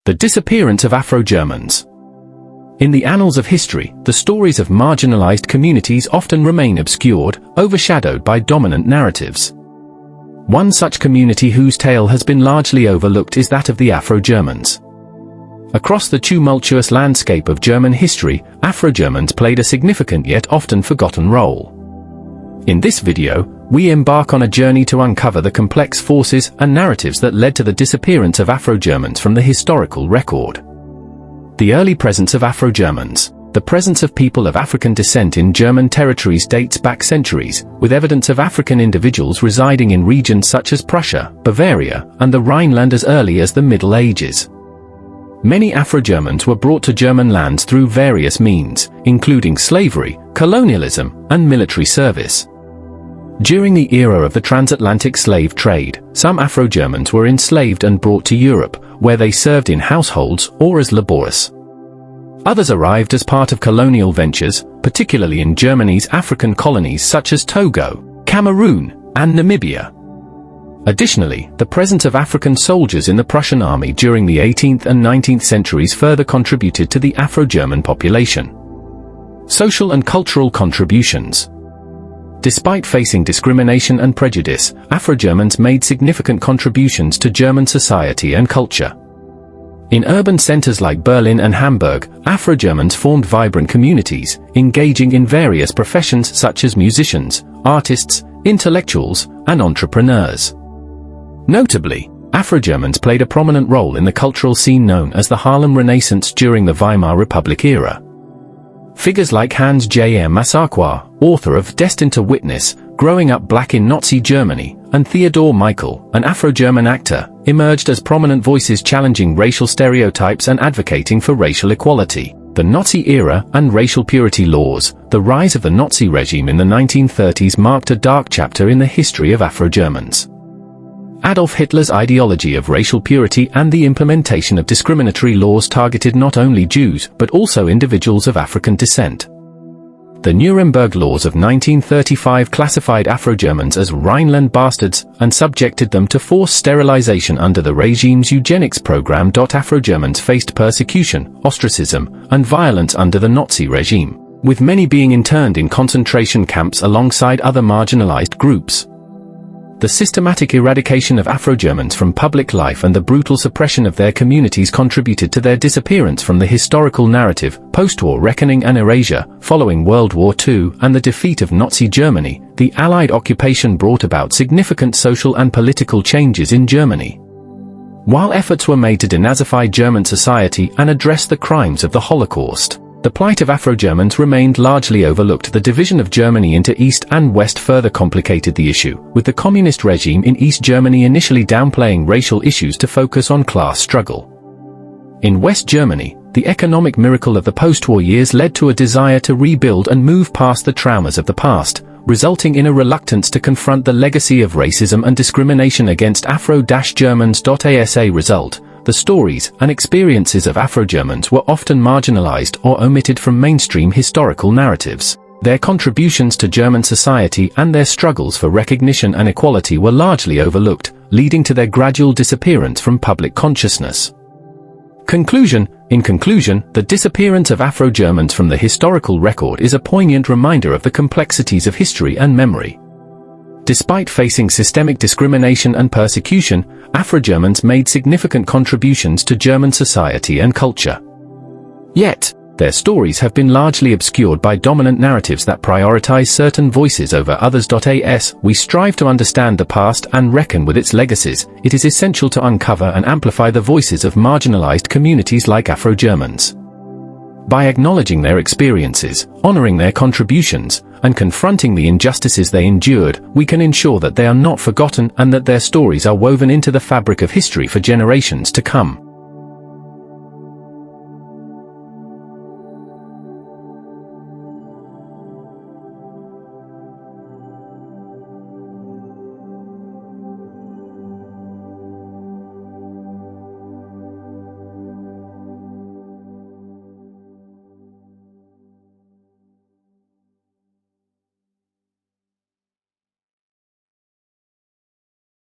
The disappearance of Afro-Germans. In the annals of history, the stories of marginalized communities often remain obscured, overshadowed by dominant narratives. One such community whose tale has been largely overlooked is that of the Afro-Germans. Across the tumultuous landscape of German history, Afro-Germans played a significant yet often forgotten role. In this video, we embark on a journey to uncover the complex forces and narratives that led to the disappearance of Afro-Germans from the historical record. The early presence of Afro-Germans. The presence of people of African descent in German territories dates back centuries, with evidence of African individuals residing in regions such as Prussia, Bavaria, and the Rhineland as early as the Middle Ages. Many Afro-Germans were brought to German lands through various means, including slavery, colonialism, and military service. During the era of the transatlantic slave trade, some Afro-Germans were enslaved and brought to Europe, where they served in households or as laborers. Others arrived as part of colonial ventures, particularly in Germany's African colonies such as Togo, Cameroon, and Namibia. Additionally, the presence of African soldiers in the Prussian army during the 18th and 19th centuries further contributed to the Afro-German population. Social and cultural contributions. Despite facing discrimination and prejudice, Afro-Germans made significant contributions to German society and culture. In urban centers like Berlin and Hamburg, Afro-Germans formed vibrant communities, engaging in various professions such as musicians, artists, intellectuals, and entrepreneurs. Notably, Afro-Germans played a prominent role in the cultural scene known as the Harlem Renaissance during the Weimar Republic era. Figures like Hans J. Massaquoi, author of Destined to Witness, Growing Up Black in Nazi Germany, and Theodor Michael, an Afro-German actor, emerged as prominent voices challenging racial stereotypes and advocating for racial equality. The Nazi era and racial purity laws. The rise of the Nazi regime in the 1930s marked a dark chapter in the history of Afro-Germans. Adolf Hitler's ideology of racial purity and the implementation of discriminatory laws targeted not only Jews but also individuals of African descent. The Nuremberg laws of 1935 classified Afro-Germans as Rhineland bastards and subjected them to forced sterilization under the regime's eugenics program. Afro-Germans faced persecution, ostracism, and violence under the Nazi regime, with many being interned in concentration camps alongside other marginalized groups. The systematic eradication of Afro-Germans from public life and the brutal suppression of their communities contributed to their disappearance from the historical narrative. Post-war reckoning and erasure. Following World War II and the defeat of Nazi Germany, the Allied occupation brought about significant social and political changes in Germany. While efforts were made to denazify German society and address the crimes of the Holocaust, the plight of Afro-Germans remained largely overlooked. The division of Germany into East and West further complicated the issue, with the communist regime in East Germany initially downplaying racial issues to focus on class struggle. In West Germany, the economic miracle of the post-war years led to a desire to rebuild and move past the traumas of the past, resulting in a reluctance to confront the legacy of racism and discrimination against Afro-Germans. As a result, the stories and experiences of Afro-Germans were often marginalized or omitted from mainstream historical narratives. Their contributions to German society and their struggles for recognition and equality were largely overlooked, leading to their gradual disappearance from public consciousness. Conclusion. In conclusion, the disappearance of Afro-Germans from the historical record is a poignant reminder of the complexities of history and memory. Despite facing systemic discrimination and persecution, Afro-Germans made significant contributions to German society and culture. Yet, their stories have been largely obscured by dominant narratives that prioritize certain voices over others. As we strive to understand the past and reckon with its legacies, it is essential to uncover and amplify the voices of marginalized communities like Afro-Germans. By acknowledging their experiences, honoring their contributions, and confronting the injustices they endured, we can ensure that they are not forgotten and that their stories are woven into the fabric of history for generations to come.